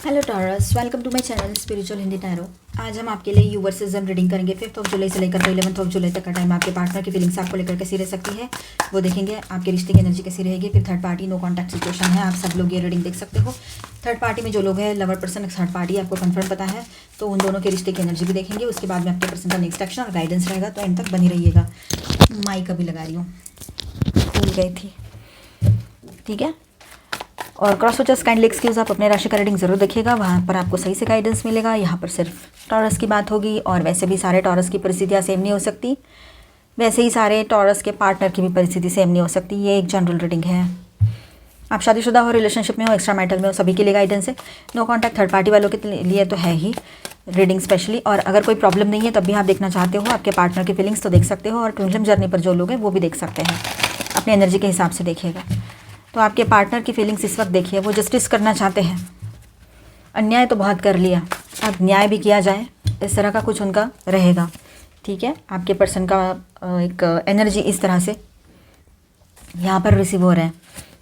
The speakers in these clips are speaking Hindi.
Hello Taurus, welcome to my channel spiritual Hindi tarot. आज हम आपके लिए यू वर्सेस ज़ेम रीडिंग करेंगे। 5 जुलाई से लेकर 11 जुलाई तक का टाइम आपके पार्टनर की फीलिंग्स आपको लेकर कैसी रह सकती है वो देखेंगे। आपके रिश्ते की एनर्जी कैसी रहेगी। फिर third party no contact situation है, आप सब लोग ये रीडिंग देख सकते हो। थर्ड पार्टी में जो लोग हैं, लवर पर्सन, थर्ड पार्टी आपको कंफर्म पता है, तो उन दोनों के रिश्ते की एनर्जी भी देखेंगे। उसके बाद में आपके पर्सन का नेक्स्ट एक्शन और गाइडेंस रहेगा, तो एंड तक बनी रहिएगा। माइक अभी लगा रही हूँ, भूल गई थी, ठीक है। और क्रॉस वॉचर्स काइंडली एक्सक्यूज़, आप अपने राशि का रीडिंग ज़रूर देखिएगा, वहाँ पर आपको सही से गाइडेंस मिलेगा। यहाँ पर सिर्फ टॉरस की बात होगी, और वैसे भी सारे टॉरस की परिस्थितियाँ सेम नहीं हो सकती, वैसे ही सारे टॉरस के पार्टनर की भी परिस्थिति सेम नहीं हो सकती। ये एक जनरल रीडिंग है। आप शादीशुदा हो, रिलेशनशिप में हो, एक्स्ट्रा मैरिटल में हो, सभी के लिए गाइडेंस है। नो कॉन्टैक्ट थर्ड पार्टी वालों के लिए तो है ही रीडिंग स्पेशली। और अगर कोई प्रॉब्लम नहीं है तब भी आप देखना चाहते हो आपके पार्टनर की फीलिंग्स, तो देख सकते हो। और ट्विन जर्नी पर जो लोग हैं वो भी देख सकते हैं, अपनी एनर्जी के हिसाब से देखिएगा। तो आपके पार्टनर की फीलिंग्स इस वक्त देखिए, वो जस्टिस करना चाहते हैं। अन्याय तो बहुत कर लिया, अब न्याय भी किया जाए, इस तरह का कुछ उनका रहेगा, ठीक है। आपके पर्सन का एक एनर्जी इस तरह से यहाँ पर रिसीव हो रहा है,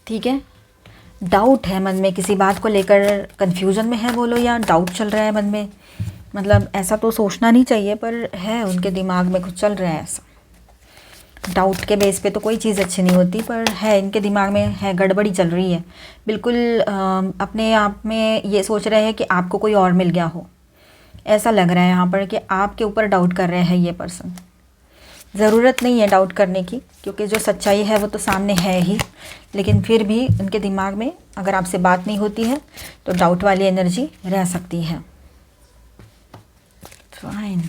ठीक है। डाउट है मन में, किसी बात को लेकर कन्फ्यूज़न में है वो लोग, या डाउट चल रहा है मन में। मतलब ऐसा तो सोचना नहीं चाहिए, पर है उनके दिमाग में कुछ चल रहा है ऐसा। डाउट के बेस पे तो कोई चीज़ अच्छी नहीं होती, पर है इनके दिमाग में, है गड़बड़ी चल रही है। बिल्कुल अपने आप में ये सोच रहे हैं कि आपको कोई और मिल गया हो, ऐसा लग रहा है यहाँ पर कि आपके ऊपर डाउट कर रहे हैं ये पर्सन। ज़रूरत नहीं है डाउट करने की, क्योंकि जो सच्चाई है वो तो सामने है ही, लेकिन फिर भी उनके दिमाग में अगर आपसे बात नहीं होती है तो डाउट वाली एनर्जी रह सकती है। फाइन,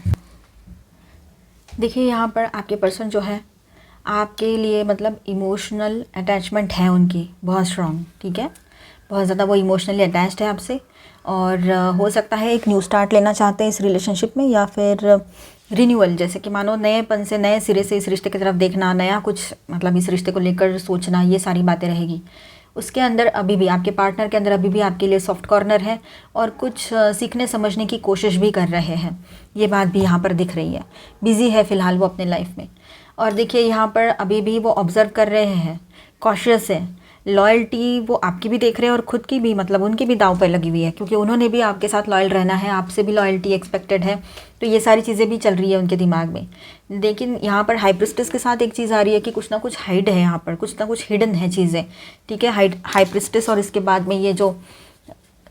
देखिए यहाँ पर आपके पर्सन जो है आपके लिए, मतलब इमोशनल अटैचमेंट है उनकी बहुत स्ट्रॉन्ग, ठीक है। बहुत ज़्यादा वो इमोशनली अटैच्ड है आपसे, और हो सकता है एक न्यू स्टार्ट लेना चाहते हैं इस रिलेशनशिप में, या फिर रिन्यूअल, जैसे कि मानो नएपन से, नए सिरे से इस रिश्ते की तरफ देखना, नया कुछ मतलब इस रिश्ते को लेकर सोचना, ये सारी बातें रहेगी उसके अंदर। अभी भी आपके पार्टनर के अंदर अभी भी आपके लिए सॉफ्ट कॉर्नर है, और कुछ सीखने समझने की कोशिश भी कर रहे हैं, ये बात भी यहाँ पर दिख रही है। बिज़ी है फ़िलहाल वो अपने लाइफ में। और देखिए यहाँ पर अभी भी वो ऑब्ज़र्व कर रहे हैं, कॉशियस है। लॉयल्टी वो आपकी भी देख रहे हैं और ख़ुद की भी, मतलब उनकी भी दांव पर लगी हुई है, क्योंकि उन्होंने भी आपके साथ लॉयल रहना है, आपसे भी लॉयल्टी एक्सपेक्टेड है। तो ये सारी चीज़ें भी चल रही है उनके दिमाग में। लेकिन यहाँ पर हाई प्रिस्टेस के साथ एक चीज़ आ रही है कि कुछ ना कुछ हाइड है यहाँ पर, कुछ ना कुछ हिडन है चीज़ें, ठीक है। हाई प्रिस्टेस, और इसके बाद में ये जो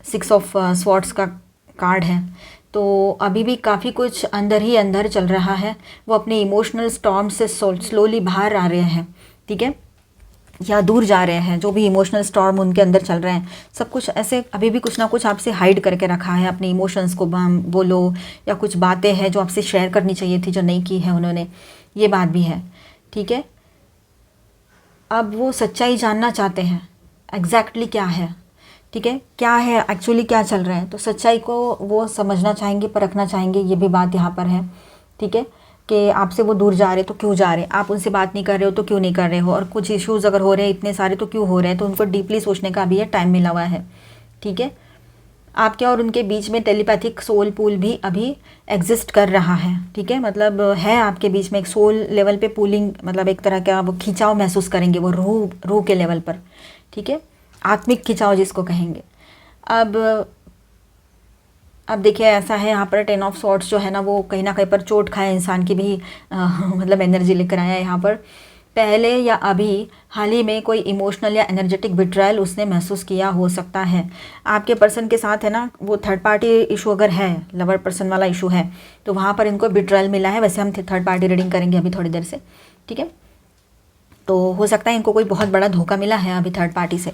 6 ऑफ स्वॉर्ड्स का कार्ड है, तो अभी भी काफ़ी कुछ अंदर ही अंदर चल रहा है। वो अपने इमोशनल स्टॉर्म से स्लोली बाहर आ रहे हैं, ठीक है, या दूर जा रहे हैं। जो भी इमोशनल स्टॉर्म उनके अंदर चल रहे हैं, सब कुछ ऐसे अभी भी कुछ ना कुछ आपसे हाइड करके रखा है, अपने इमोशंस को बोलो, या कुछ बातें हैं जो आपसे शेयर करनी चाहिए थी जो नहीं की है उन्होंने, ये बात भी है, ठीक है। अब वो सच्चाई जानना चाहते हैं, एग्जैक्टली क्या है, ठीक है, क्या है एक्चुअली, क्या चल रहा है। तो सच्चाई को वो समझना चाहेंगे, परखना चाहेंगे, ये भी बात यहाँ पर है, ठीक है। कि आपसे वो दूर जा रहे तो क्यों जा रहे हैं, आप उनसे बात नहीं कर रहे हो तो क्यों नहीं कर रहे हो, और कुछ इश्यूज़ अगर हो रहे हैं इतने सारे तो क्यों हो रहे हैं, तो उनको डीपली सोचने का भी ये टाइम मिला हुआ है, ठीक है। आपके और उनके बीच में टेलीपैथिक सोल पूल भी अभी एग्जिस्ट कर रहा है, ठीक है। मतलब है आपके बीच में एक सोल लेवल पे पूलिंग, मतलब एक तरह का वो खिंचाव महसूस करेंगे वो रूह के लेवल पर, ठीक है, आत्मिक खिंचाव जिसको कहेंगे। अब देखिए ऐसा है यहाँ पर 10 ऑफ सॉर्ड्स जो है ना, वो कहीं ना कहीं पर चोट खाए इंसान की भी मतलब एनर्जी लेकर आया है यहाँ पर। पहले या अभी हाल ही में कोई इमोशनल या एनर्जेटिक बिट्रायल उसने महसूस किया हो सकता है। आपके पर्सन के साथ है ना, वो थर्ड पार्टी इशू अगर है, लवर पर्सन वाला इशू है, तो वहाँ पर इनको बिट्रायल मिला है। वैसे हम थर्ड पार्टी रीडिंग करेंगे अभी थोड़ी देर से, ठीक है। तो हो सकता है इनको कोई बहुत बड़ा धोखा मिला है अभी थर्ड पार्टी से,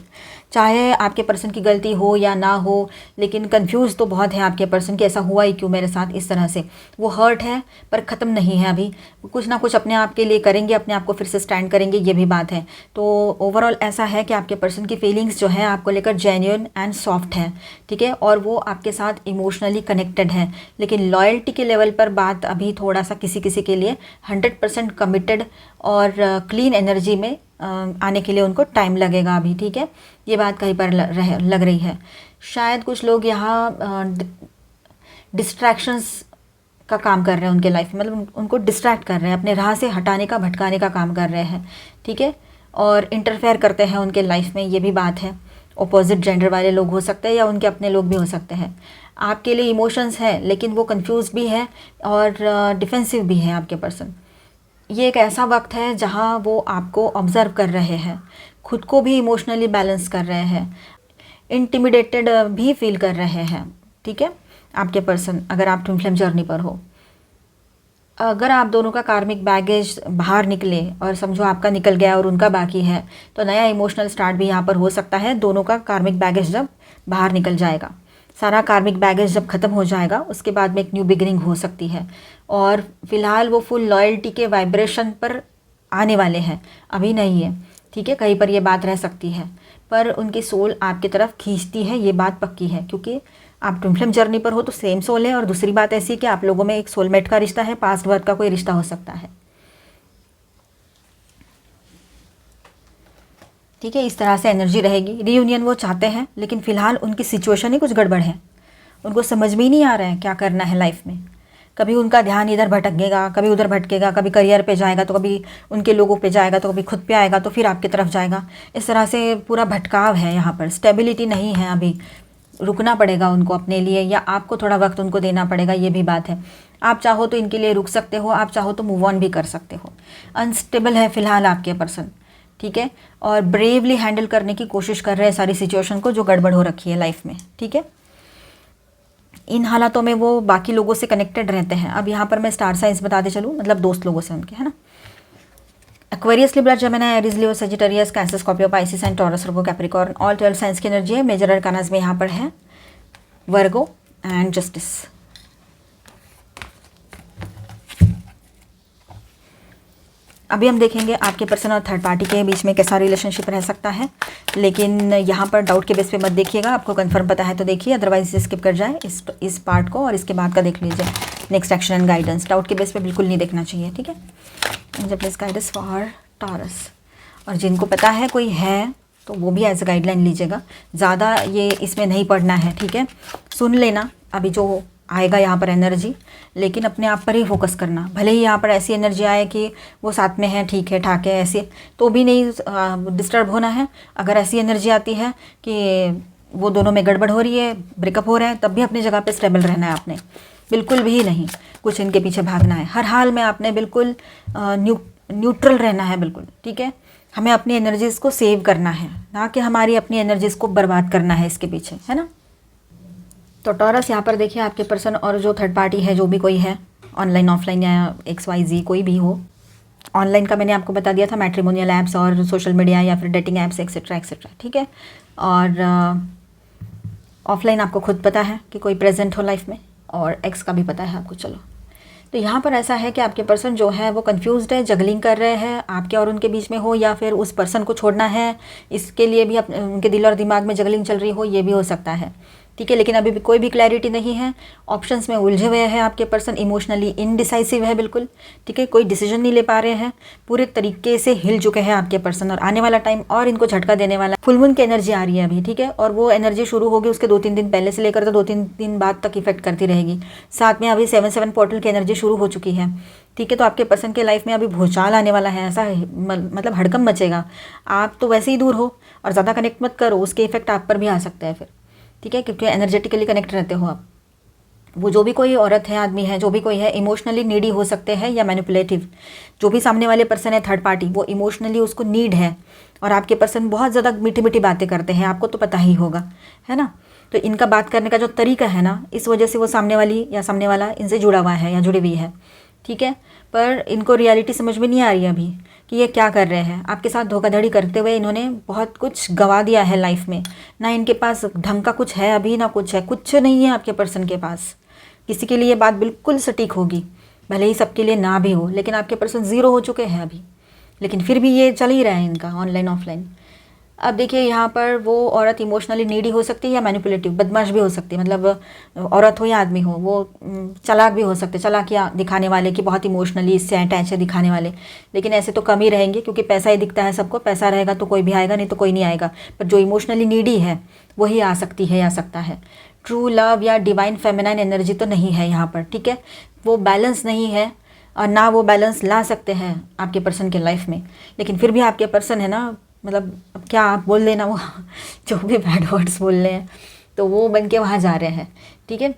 चाहे आपके पर्सन की गलती हो या ना हो, लेकिन कंफ्यूज तो बहुत है आपके पर्सन कि ऐसा हुआ ही क्यों मेरे साथ, इस तरह से वो हर्ट है, पर ख़त्म नहीं है अभी। कुछ ना कुछ अपने आप के लिए करेंगे, अपने आप को फिर से स्टैंड करेंगे, ये भी बात है। तो ओवरऑल ऐसा है कि आपके पर्सन की फीलिंग्स जो है आपको लेकर जेन्युइन एंड सॉफ्ट है, ठीक है, और वो आपके साथ इमोशनली कनेक्टेड है। लेकिन लॉयल्टी के लेवल पर बात अभी थोड़ा सा किसी किसी के लिए 100% कमिटेड और क्लीन एनर्जी में आने के लिए उनको टाइम लगेगा अभी, ठीक है। ये बात कहीं पर लग रही है। शायद कुछ लोग यहाँ डिस्ट्रैक्शंस का काम कर रहे हैं उनके लाइफ में, मतलब उनको डिस्ट्रैक्ट कर रहे हैं, अपने राह से हटाने का, भटकाने का काम कर रहे हैं, ठीक है, और इंटरफेयर करते हैं उनके लाइफ में, ये भी बात है। अपोजिट जेंडर वाले लोग हो सकते हैं या उनके अपने लोग भी हो सकते हैं। आपके लिए इमोशंस है लेकिन वो कंफ्यूज भी है और डिफेंसिव भी है आपके पर्सन। ये एक ऐसा वक्त है जहाँ वो आपको ऑब्ज़र्व कर रहे हैं, खुद को भी इमोशनली बैलेंस कर रहे हैं, इंटिमिडेटेड भी फील कर रहे हैं। ठीक है, आपके पर्सन अगर आप ट्विन फ्लेम जर्नी पर हो, अगर आप दोनों का कार्मिक बैगेज बाहर निकले और समझो आपका निकल गया और उनका बाकी है, तो नया इमोशनल स्टार्ट भी यहाँ पर हो सकता है। दोनों का कार्मिक बैगेज जब बाहर निकल जाएगा, सारा कार्मिक बैगेज जब ख़त्म हो जाएगा, उसके बाद में एक न्यू बिगिनिंग हो सकती है। और फिलहाल वो फुल लॉयल्टी के वाइब्रेशन पर आने वाले हैं, अभी नहीं है। ठीक है, कहीं पर ये बात रह सकती है, पर उनकी सोल आपकी तरफ खींचती है, ये बात पक्की है, क्योंकि आप ट्विन फ्लेम जर्नी पर हो तो सेम सोल है। और दूसरी बात ऐसी कि आप लोगों में एक सोलमेट का रिश्ता है, पास्ट बर्थ का कोई रिश्ता हो सकता है। ठीक है, इस तरह से एनर्जी रहेगी। रीयूनियन वो चाहते हैं, लेकिन फ़िलहाल उनकी सिचुएशन ही कुछ गड़बड़ है, उनको समझ में ही नहीं आ रहा है क्या करना है लाइफ में। कभी उनका ध्यान इधर भटकेगा, कभी उधर भटकेगा, कभी करियर पे जाएगा तो कभी उनके लोगों पे जाएगा, तो कभी खुद पे आएगा तो फिर आपकी तरफ जाएगा। इस तरह से पूरा भटकाव है यहाँ पर, स्टेबिलिटी नहीं है। अभी रुकना पड़ेगा उनको अपने लिए, या आपको थोड़ा वक्त उनको देना पड़ेगा, ये भी बात है। आप चाहो तो इनके लिए रुक सकते हो, आप चाहो तो मूव ऑन भी कर सकते हो। अनस्टेबल है फ़िलहाल आपके पर्सन। ठीक है, और ब्रेवली हैंडल करने की कोशिश कर रहे हैं सारी सिचुएशन को जो गड़बड़ हो रखी है लाइफ में। ठीक है, इन हालातों में वो बाकी लोगों से कनेक्टेड रहते हैं। अब यहाँ पर मैं स्टार साइंस बताते चलूँ, मतलब दोस्त लोगों से उनके, है ना। Aquarius, Libra, Gemini, Aries, Leo, Sagittarius, cancer, Scorpio, Pisces and taurus, Virgo, Capricorn, all 12 science की एनर्जी है। मेजर अरकानास में यहाँ पर है वर्गो एंड जस्टिस। अभी हम देखेंगे आपके पर्सन और थर्ड पार्टी के बीच में कैसा रिलेशनशिप रह सकता है, लेकिन यहाँ पर डाउट के बेस पे मत देखिएगा। आपको कंफर्म पता है तो देखिए, अदरवाइज स्किप कर जाए इस पार्ट को और इसके बाद का देख लीजिए। Next action and guidance doubt के बेस पे बिल्कुल नहीं देखना चाहिए। ठीक है, मुझे प्लीज़ गाइडेंस फॉर टॉरस। और जिनको पता है कोई है तो वो भी एज ए गाइडलाइन लीजिएगा, ज़्यादा ये इसमें नहीं पढ़ना है। ठीक है, सुन लेना अभी जो आएगा यहाँ पर एनर्जी, लेकिन अपने आप पर ही फोकस करना। भले ही यहाँ पर ऐसी एनर्जी आए कि वो साथ में है, ठीक है, ठाक है, ऐसे तो भी नहीं डिस्टर्ब होना है। अगर ऐसी एनर्जी आती है कि वो दोनों में गड़बड़ हो रही है, ब्रेकअप हो रहा है, तब भी अपनी जगह पे स्टेबल रहना है आपने, बिल्कुल भी नहीं कुछ इनके पीछे भागना है। हर हाल में आपने बिल्कुल न्यूट्रल रहना है, बिल्कुल। ठीक है, हमें अपनी एनर्जीज़ को सेव करना है, ना कि हमारी अपनी एनर्जीज़ को बर्बाद करना है इसके पीछे, है ना। तो टॉरस यहाँ पर देखिए आपके पर्सन और जो थर्ड पार्टी है, जो भी कोई है, ऑनलाइन ऑफलाइन या XYZ कोई भी हो। ऑनलाइन का मैंने आपको बता दिया था, मैट्रिमोनियल ऐप्स और सोशल मीडिया या फिर डेटिंग ऐप्स एक्सेट्रा एक्सेट्रा। ठीक है, और ऑफलाइन आपको खुद पता है कि कोई प्रेजेंट हो लाइफ में, और एक्स का भी पता है आपको। चलो, तो यहाँ पर ऐसा है कि आपके पर्सन जो है वो कंफ्यूज्ड है, जगलिंग कर रहे हैं आपके और उनके बीच में हो, या फिर उस पर्सन को छोड़ना है, इसके लिए भी उनके दिल और दिमाग में जगलिंग चल रही हो, ये भी हो सकता है। ठीक है, लेकिन अभी भी कोई भी क्लैरिटी नहीं है, ऑप्शंस में उलझे हुए हैं आपके पर्सन, इमोशनली इनडिसाइसिव है बिल्कुल। ठीक है, कोई डिसीजन नहीं ले पा रहे हैं, पूरे तरीके से हिल चुके हैं आपके पर्सन, और आने वाला टाइम और इनको झटका देने वाला। फुल मून की एनर्जी आ रही है अभी। ठीक है, और वो एनर्जी शुरू होगी उसके 2-3 दिन पहले से लेकर तो 2-3 दिन बाद तक इफेक्ट करती रहेगी। साथ में अभी 7-7 पोर्टल की एनर्जी शुरू हो चुकी है। ठीक है, तो आपके पर्सन के लाइफ में अभी भूचाल आने वाला है, ऐसा मतलब हड़कंप मचेगा। आप तो वैसे ही दूर हो और ज़्यादा कनेक्ट मत करो, उसके इफेक्ट आप पर भी आ सकता है फिर। ठीक है, क्योंकि एनर्जेटिकली कनेक्ट रहते हो आप। वो जो भी कोई औरत है, आदमी है, जो भी कोई है, इमोशनली नीडी हो सकते हैं या मैनिपुलेटिव। जो भी सामने वाले पर्सन है थर्ड पार्टी, वो इमोशनली उसको नीड है, और आपके पर्सन बहुत ज़्यादा मीठी मीठी बातें करते हैं, आपको तो पता ही होगा, है ना। तो इनका बात करने का जो तरीका है ना, इस वजह से वो सामने वाली या सामने वाला इनसे जुड़ा हुआ है या जुड़ी हुई है। ठीक है, पर इनको रियलिटी समझ में नहीं आ रही अभी कि ये क्या कर रहे हैं। आपके साथ धोखाधड़ी करते हुए इन्होंने बहुत कुछ गंवा दिया है लाइफ में, ना इनके पास ढंग का कुछ है अभी, ना कुछ है, कुछ नहीं है आपके पर्सन के पास। किसी के लिए बात बिल्कुल सटीक होगी, भले ही सबके लिए ना भी हो, लेकिन आपके पर्सन ज़ीरो हो चुके हैं अभी, लेकिन फिर भी ये चल ही रहा है इनका ऑनलाइन ऑफलाइन। अब देखिए यहाँ पर वो औरत इमोशनली नीडी हो सकती है या मैनिपुलेटिव, बदमाश भी हो सकती है, मतलब औरत हो या आदमी हो, वो चालाक भी हो सकते, चालाकियाँ दिखाने वाले कि बहुत इमोशनली इससे अटैच है दिखाने वाले। लेकिन ऐसे तो कम ही रहेंगे, क्योंकि पैसा ही दिखता है सबको, पैसा रहेगा तो कोई भी आएगा, नहीं तो कोई नहीं आएगा। पर जो इमोशनली नीडी है वही आ सकती है या सकता है। ट्रू लव या डिवाइन फेमिनाइन एनर्जी तो नहीं है यहाँ पर। ठीक है, वो बैलेंस नहीं है, और ना वो बैलेंस ला सकते हैं आपके पर्सन के लाइफ में। लेकिन फिर भी आपके पर्सन है ना, मतलब अब क्या आप बोल देना वो जो भी बैड वर्ड्स बोल रहे हैं, तो वो बन के वहाँ जा रहे हैं, ठीक है।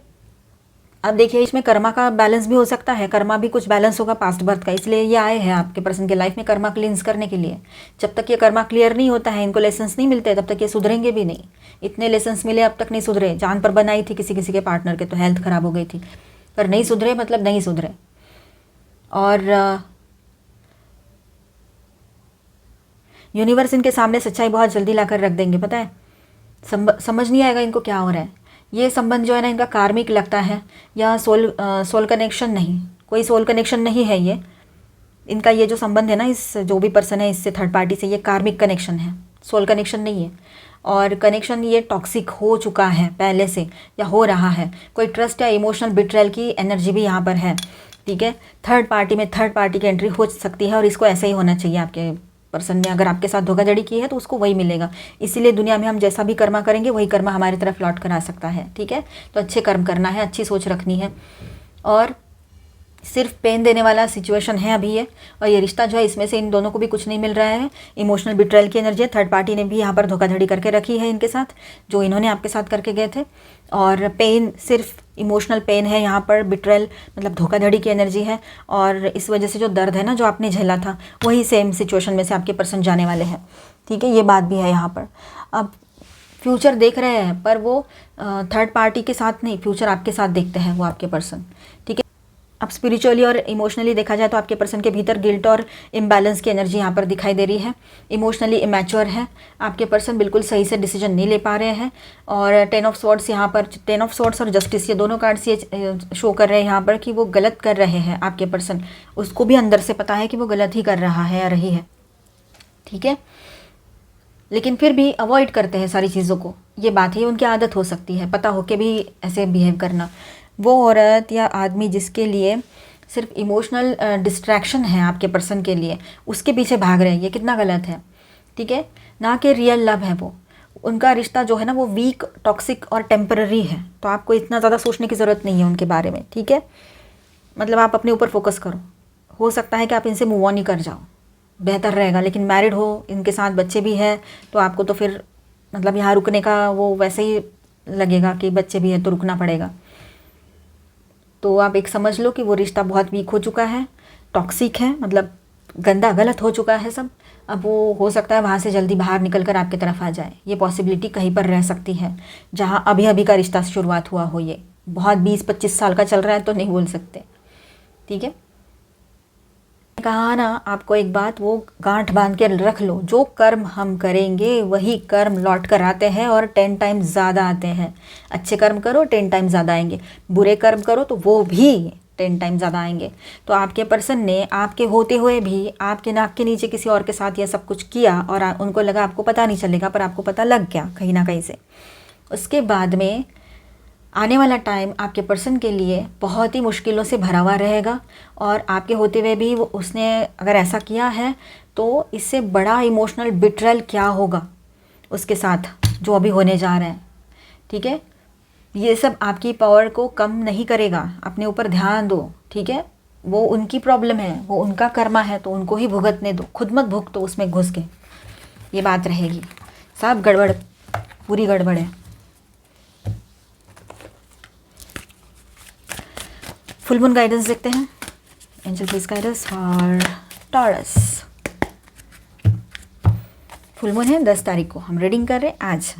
अब देखिए इसमें कर्मा का बैलेंस भी हो सकता है, कर्मा भी कुछ बैलेंस होगा पास्ट बर्थ का, इसलिए ये आए हैं आपके पर्सन के लाइफ में कर्मा क्लींस करने के लिए। जब तक ये कर्मा क्लियर नहीं होता है, इनको लेसन्स नहीं मिलते, तब तक ये सुधरेंगे भी नहीं। इतने लेसन्स मिले अब तक नहीं सुधरे, जान पर बनाई थी किसी किसी के पार्टनर के, तो हेल्थ ख़राब हो गई थी, पर नहीं सुधरे मतलब नहीं सुधरे। और यूनिवर्स इनके सामने सच्चाई बहुत जल्दी लाकर रख देंगे, पता है। समझ नहीं आएगा इनको क्या हो रहा है। ये संबंध जो है ना इनका कार्मिक लगता है, या सोल कनेक्शन नहीं, कोई सोल कनेक्शन नहीं है ये इनका। ये जो संबंध है ना इस जो भी पर्सन है इससे, थर्ड पार्टी से, ये कार्मिक कनेक्शन है, सोल कनेक्शन नहीं है। और कनेक्शन ये टॉक्सिक हो चुका है पहले से या हो रहा है। कोई ट्रस्ट या इमोशनल बिट्रेल की एनर्जी भी यहाँ पर है, ठीक है। थर्ड पार्टी में थर्ड पार्टी की एंट्री हो सकती है, और इसको ऐसा ही होना चाहिए आपके पर्सन ने। अगर आपके साथ धोखाधड़ी की है तो उसको वही मिलेगा। इसीलिए दुनिया में हम जैसा भी कर्मा करेंगे वही कर्मा हमारी तरफ लौट कर आ सकता है, ठीक है। तो अच्छे कर्म करना है, अच्छी सोच रखनी है। और सिर्फ पेन देने वाला सिचुएशन है अभी ये, और ये रिश्ता जो है इसमें से इन दोनों को भी कुछ नहीं मिल रहा है। इमोशनल बिट्रेल की एनर्जी है, थर्ड पार्टी ने भी यहाँ पर धोखाधड़ी करके रखी है इनके साथ, जो इन्होंने आपके साथ करके गए थे। और पेन सिर्फ इमोशनल पेन है यहाँ पर, बिट्रेल मतलब धोखाधड़ी की एनर्जी है। और इस वजह से जो दर्द है ना जो आपने झेला था, वही सेम सिचुएशन में से आपके पर्सन जाने वाले हैं, ठीक है। ये बात भी है यहाँ पर। अब फ्यूचर देख रहे हैं, पर वो थर्ड पार्टी के साथ नहीं, फ्यूचर आपके साथ देखते हैं वो आपके पर्सन, ठीक है। अब स्पिरिचुअली और इमोशनली देखा जाए तो आपके पर्सन के भीतर गिल्ट और इम्बैलेंस की एनर्जी यहाँ पर दिखाई दे रही है। इमोशनली इमैच्योर है आपके पर्सन, बिल्कुल सही से डिसीजन नहीं ले पा रहे हैं। और 10 ऑफ स्वॉर्ड्स यहाँ पर, 10 ऑफ स्वॉर्ड्स और जस्टिस, ये दोनों कार्ड्स ये शो कर रहे हैं यहाँ पर कि वो गलत कर रहे हैं आपके पर्सन। उसको भी अंदर से पता है कि वो गलत ही कर रहा है या रही है, ठीक है। लेकिन फिर भी अवॉइड करते हैं सारी चीज़ों को। ये बात है, उनकी आदत हो सकती है, पता हो के भी ऐसे बिहेव करना। वो औरत या आदमी जिसके लिए सिर्फ इमोशनल डिस्ट्रैक्शन है आपके पर्सन के लिए, उसके पीछे भाग रहे हैं, ये कितना गलत है, ठीक है। ना कि रियल लव है वो। उनका रिश्ता जो है ना वो वीक, टॉक्सिक और टेम्पररी है, तो आपको इतना ज़्यादा सोचने की ज़रूरत नहीं है उनके बारे में, ठीक है। मतलब आप अपने ऊपर फोकस करो। हो सकता है कि आप इनसे मूव ऑन ही कर जाओ, बेहतर रहेगा। लेकिन मैरिड हो, इनके साथ बच्चे भी हैं, तो आपको तो फिर मतलब यहाँ रुकने का वो वैसे ही लगेगा कि बच्चे भी हैं तो रुकना पड़ेगा। तो आप एक समझ लो कि वो रिश्ता बहुत वीक हो चुका है, टॉक्सिक है, मतलब गंदा गलत हो चुका है सब। अब वो हो सकता है वहाँ से जल्दी बाहर निकल कर आपकी तरफ आ जाए। ये पॉसिबिलिटी कहीं पर रह सकती है जहाँ अभी अभी का रिश्ता शुरुआत हुआ हो। ये बहुत 20-25 साल का चल रहा है तो नहीं बोल सकते, ठीक है। कहा ना आपको एक बात, वो गांठ बांध के रख लो, जो कर्म हम करेंगे वही कर्म लौट कर आते हैं, और 10 टाइम ज़्यादा आते हैं। अच्छे कर्म करो 10 टाइम ज़्यादा आएंगे, बुरे कर्म करो तो वो भी 10 टाइम ज़्यादा आएंगे। तो आपके पर्सन ने आपके होते हुए भी आपके नाक के नीचे किसी और के साथ यह सब कुछ किया, और उनको लगा आपको पता नहीं चलेगा, पर आपको पता लग गया कहीं ना कहीं से। उसके बाद में आने वाला टाइम आपके पर्सन के लिए बहुत ही मुश्किलों से भरा हुआ रहेगा, और आपके होते हुए भी वो उसने अगर ऐसा किया है तो इससे बड़ा इमोशनल बिट्रेल क्या होगा उसके साथ जो अभी होने जा रहा है, ठीक है। ये सब आपकी पावर को कम नहीं करेगा, अपने ऊपर ध्यान दो, ठीक है। वो उनकी प्रॉब्लम है, वो उनका कर्मा है, तो उनको ही भुगतने दो, खुद मत भुगतो उसमें घुस के। ये बात रहेगी, सब गड़बड़, पूरी गड़बड़ है। फुल मून गाइडेंस देखते हैं, angel please guidance for taurus. Full moon है 10 तारीख को, हम रीडिंग कर रहे हैं आज।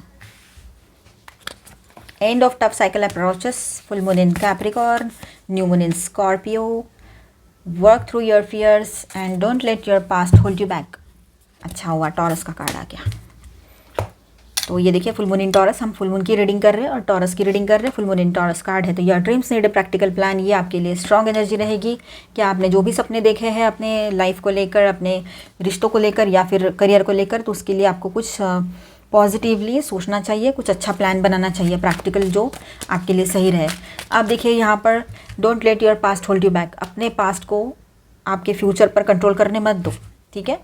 End of tough cycle approaches, full moon in Capricorn, new moon in Scorpio, work through your fears and don't let your past hold you back. अच्छा हुआ टॉरस का कार्ड आ गया। तो ये देखिए फुल मून इन टॉरस, हम फुल मून की रीडिंग कर रहे हैं और टॉरस की रीडिंग कर रहे हैं। फुल मून इन टॉरस कार्ड है तो your dreams need a practical plan. ये आपके लिए स्ट्रॉन्ग एनर्जी रहेगी कि आपने जो भी सपने देखे हैं अपने लाइफ को लेकर, अपने रिश्तों को लेकर या फिर करियर को लेकर, तो उसके लिए आपको कुछ पॉजिटिवली सोचना चाहिए, कुछ अच्छा प्लान बनाना चाहिए प्रैक्टिकल जो आपके लिए सही रहे। आप देखिए यहाँ पर don't let your past hold you back, अपने पास्ट को आपके फ्यूचर पर कंट्रोल करने मत दो, ठीक है।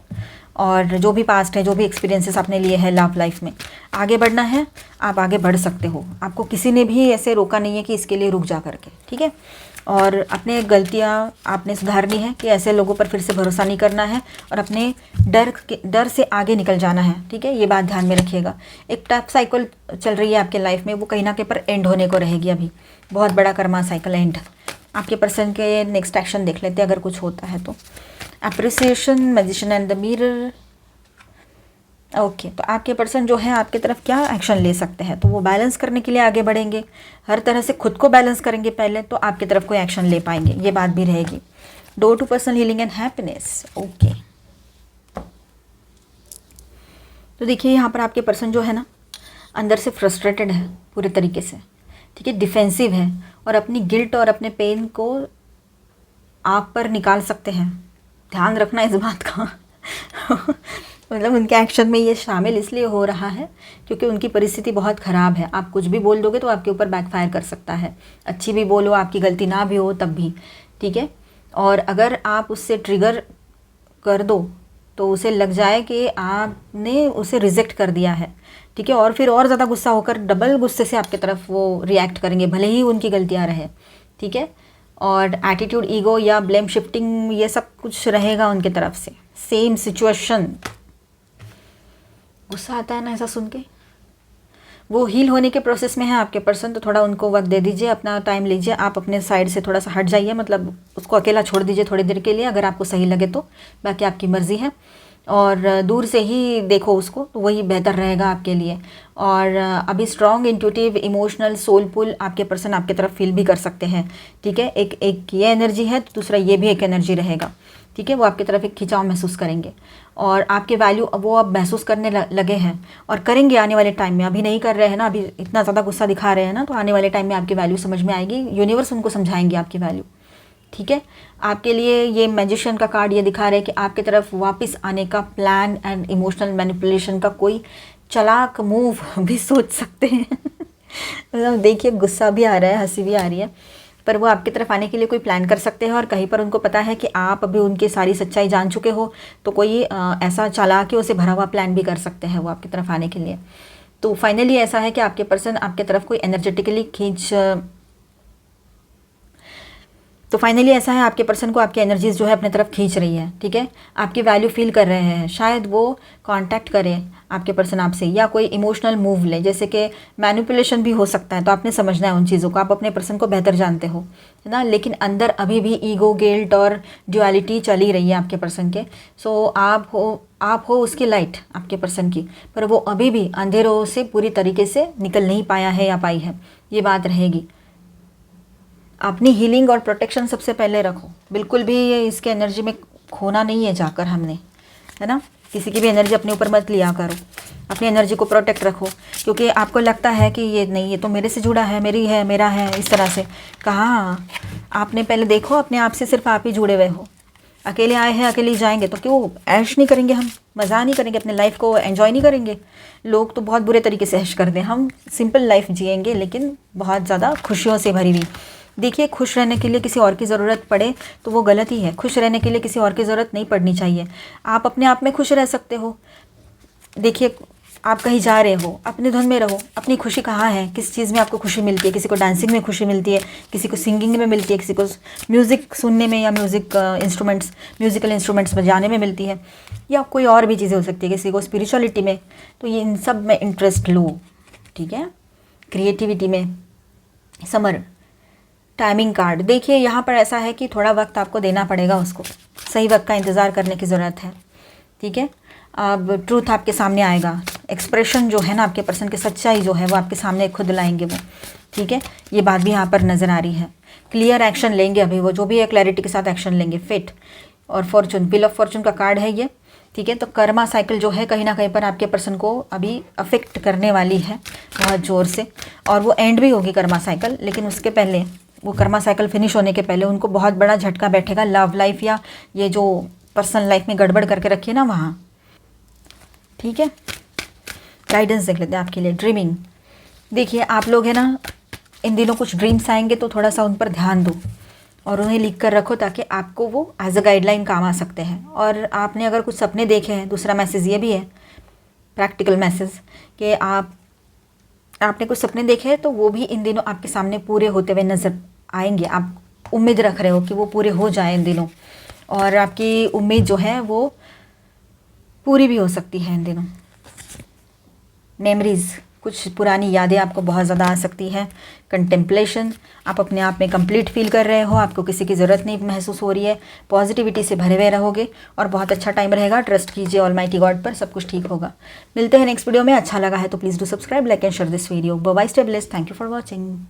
और जो भी पास्ट है, जो भी एक्सपीरियंसेस आपने लिए हैं लव लाइफ में, आगे बढ़ना है, आप आगे बढ़ सकते हो। आपको किसी ने भी ऐसे रोका नहीं है कि इसके लिए रुक जा करके, ठीक है। और अपने गलतियाँ आपने सुधारनी है कि ऐसे लोगों पर फिर से भरोसा नहीं करना है और अपने डर से आगे निकल जाना है, ठीक है। ये बात ध्यान में रखिएगा। एक टफ साइकिल चल रही है आपके लाइफ में, वो कहीं ना कहीं पर एंड होने को रहेगी। अभी बहुत बड़ा कर्मा साइकिल एंड। आपके पर्सन के नेक्स्ट एक्शन देख लेते हैं अगर कुछ होता है तो। Appreciation, magician and the mirror. Okay, तो आपके पर्सन जो है आपकी तरफ क्या एक्शन ले सकते हैं, तो वो बैलेंस करने के लिए आगे बढ़ेंगे, हर तरह से खुद को बैलेंस करेंगे पहले, तो आपकी तरफ कोई एक्शन ले पाएंगे, ये बात भी रहेगी। Door to personal healing and happiness. Okay, तो देखिए यहाँ पर आपके पर्सन जो है ना अंदर से फ्रस्ट्रेटेड है पूरे तरीके से, ठीक है, डिफेंसिव है और अपनी गिल्ट और अपने पेन को आप पर निकाल सकते हैं। ध्यान रखना इस बात का मतलब उनके एक्शन में ये शामिल इसलिए हो रहा है क्योंकि उनकी परिस्थिति बहुत ख़राब है। आप कुछ भी बोल दोगे तो आपके ऊपर बैकफायर कर सकता है, अच्छी भी बोलो, आपकी गलती ना भी हो तब भी, ठीक है। और अगर आप उससे ट्रिगर कर दो तो उसे लग जाए कि आपने उसे रिजेक्ट कर दिया है, ठीक है, और फिर और ज़्यादा गुस्सा होकर डबल गुस्से से आपकी तरफ वो रिएक्ट करेंगे, भले ही उनकी गलतियाँ रहे, ठीक है। और एटीट्यूड, ईगो या ब्लेम शिफ्टिंग ये सब कुछ रहेगा उनकी तरफ से। सेम सिचुएशन, गुस्सा आता है ना ऐसा सुन के। वो हील होने के प्रोसेस में है आपके पर्सन, तो थोड़ा उनको वक्त दे दीजिए, अपना टाइम लीजिए, आप अपने साइड से थोड़ा सा हट जाइए, मतलब उसको अकेला छोड़ दीजिए थोड़ी देर के लिए अगर आपको सही लगे तो, बाकी आपकी मर्ज़ी है। और दूर से ही देखो उसको, तो वही बेहतर रहेगा आपके लिए। और अभी स्ट्रॉन्ग, इंट्यूटिव, इमोशनल, सोलफुल आपके पर्सन आपके तरफ फील भी कर सकते हैं, ठीक है। एक ये एनर्जी है तो दूसरा ये भी एक एनर्जी रहेगा, ठीक है। वो आपकी तरफ एक खिंचाव महसूस करेंगे और आपके वैल्यू वो अब महसूस करने लगे हैं और करेंगे आने वाले टाइम में। अभी नहीं कर रहे हैं ना, अभी इतना ज़्यादा गुस्सा दिखा रहे हैं ना, तो आने वाले टाइम में आपकी वैल्यू समझ में आएगी, यूनिवर्स उनको समझाएंगे आपकी वैल्यू, ठीक है। आपके लिए ये मैजिशियन का कार्ड ये दिखा रहे हैं कि आपकी तरफ वापस आने का प्लान एंड इमोशनल मैनिपुलेशन का कोई चालाक मूव भी सोच सकते हैं मतलब देखिए गुस्सा भी आ रहा है, हंसी भी आ रही है, पर वो आपकी तरफ आने के लिए कोई प्लान कर सकते हैं और कहीं पर उनको पता है कि आप अभी उनकी सारी सच्चाई जान चुके हो, तो कोई ऐसा चालाकी से भरा हुआ प्लान भी कर सकते हैं वो आपकी तरफ आने के लिए। तो फाइनली ऐसा है कि आपके पर्सन आपके तरफ कोई एनर्जेटिकली तो फाइनली ऐसा है आपके पर्सन को आपकी एनर्जीज जो है अपने तरफ खींच रही है, ठीक है। आपकी वैल्यू फील कर रहे हैं, शायद वो कांटेक्ट करें आपके पर्सन आपसे या कोई इमोशनल मूव ले, जैसे कि मैनिपुलेशन भी हो सकता है। तो आपने समझना है उन चीज़ों को, आप अपने पर्सन को बेहतर जानते हो, है ना। लेकिन अंदर अभी भी ईगो, गिल्ट और ड्युअलिटी चली रही है आपके पर्सन के। सो आप हो उसकी लाइट आपके पर्सन की, पर वो अभी भी अंधेरों से पूरी तरीके से निकल नहीं पाया है या पाई है, ये बात रहेगी। अपनी हीलिंग और प्रोटेक्शन सबसे पहले रखो, बिल्कुल भी ये इसके एनर्जी में खोना नहीं है जाकर हमने, है ना। किसी की भी एनर्जी अपने ऊपर मत लिया करो, अपनी एनर्जी को प्रोटेक्ट रखो, क्योंकि आपको लगता है कि ये नहीं, ये तो मेरे से जुड़ा है, मेरी है, मेरा है, इस तरह से। कहाँ, आपने पहले देखो अपने आप से सिर्फ आप ही जुड़े हुए हो। अकेले आए हैं अकेले ही जाएंगे, तो क्यों ऐश नहीं करेंगे, हम मज़ा नहीं करेंगे, अपने लाइफ को एंजॉय नहीं करेंगे। लोग तो बहुत बुरे तरीके से ऐश कर दें, हम सिंपल लाइफ जिएंगे लेकिन बहुत ज़्यादा खुशियों से भरी हुई। देखिए, खुश रहने के लिए किसी और की ज़रूरत पड़े तो वो गलत ही है, खुश रहने के लिए किसी और की ज़रूरत नहीं पड़नी चाहिए। आप अपने आप में खुश रह सकते हो। देखिए, आप कहीं जा रहे हो, अपनी धुन में रहो, अपनी खुशी कहाँ है, किस चीज़ में आपको खुशी मिलती है। किसी को डांसिंग में खुशी मिलती है, किसी को सिंगिंग में मिलती है, किसी को म्यूज़िक सुनने में या म्यूज़िकल इंस्ट्रूमेंट्स बजाने में मिलती है, या कोई और भी चीज़ें हो सकती है, किसी को स्पिरिचुअलिटी में। तो ये इन सब में इंटरेस्ट लो, ठीक है, क्रिएटिविटी में। समर टाइमिंग कार्ड, देखिए यहाँ पर ऐसा है कि थोड़ा वक्त आपको देना पड़ेगा उसको, सही वक्त का इंतज़ार करने की ज़रूरत है, ठीक है। अब ट्रूथ आपके सामने आएगा, एक्सप्रेशन जो है ना आपके पर्सन की सच्चाई जो है वो आपके सामने खुद लाएंगे वो, ठीक है। ये बात भी यहाँ पर नज़र आ रही है। क्लियर एक्शन लेंगे अभी वो, जो भी है क्लैरिटी के साथ एक्शन लेंगे। फिट और फॉर्चून, व्हील ऑफ फॉर्चून का कार्ड है ये, ठीक है। तो कर्मा साइकिल जो है कहीं ना कहीं पर आपके पर्सन को अभी अफेक्ट करने वाली है बहुत ज़ोर से, और वो एंड भी होगी कर्मा साइकिल, लेकिन उसके पहले, वो कर्मा साइकिल फिनिश होने के पहले उनको बहुत बड़ा झटका बैठेगा लव लाइफ या ये जो पर्सनल लाइफ में गड़बड़ करके रखी है ना वहाँ, ठीक है। गाइडेंस देख लेते हैं आपके लिए। ड्रीमिंग, देखिए आप लोग है ना इन दिनों कुछ ड्रीम्स आएंगे तो थोड़ा सा उन पर ध्यान दो और उन्हें लिख कर रखो ताकि आपको वो एज अ गाइडलाइन काम आ सकते हैं। और आपने अगर कुछ सपने देखे हैं, दूसरा मैसेज ये भी है, प्रैक्टिकल मैसेज, कि आपने कुछ सपने देखे हैं तो वो भी इन दिनों आपके सामने पूरे होते हुए नज़र आएंगे। आप उम्मीद रख रहे हो कि वो पूरे हो जाए इन दिनों, और आपकी उम्मीद जो है वो पूरी भी हो सकती है इन दिनों। मेमोरीज़, कुछ पुरानी यादें आपको बहुत ज़्यादा आ सकती है। कंटेम्पलेशन, आप अपने आप में कंप्लीट फील कर रहे हो, आपको किसी की ज़रूरत नहीं महसूस हो रही है, पॉजिटिविटी से भरे हुए रहोगे और बहुत अच्छा टाइम रहेगा। ट्रस्ट कीजिए ऑलमाइटी गॉड पर, सब कुछ ठीक होगा। मिलते हैं नेक्स्ट वीडियो में। अच्छा लगा है तो please do subscribe, like and share this video. Bye bye, stay blessed, thank you for watching.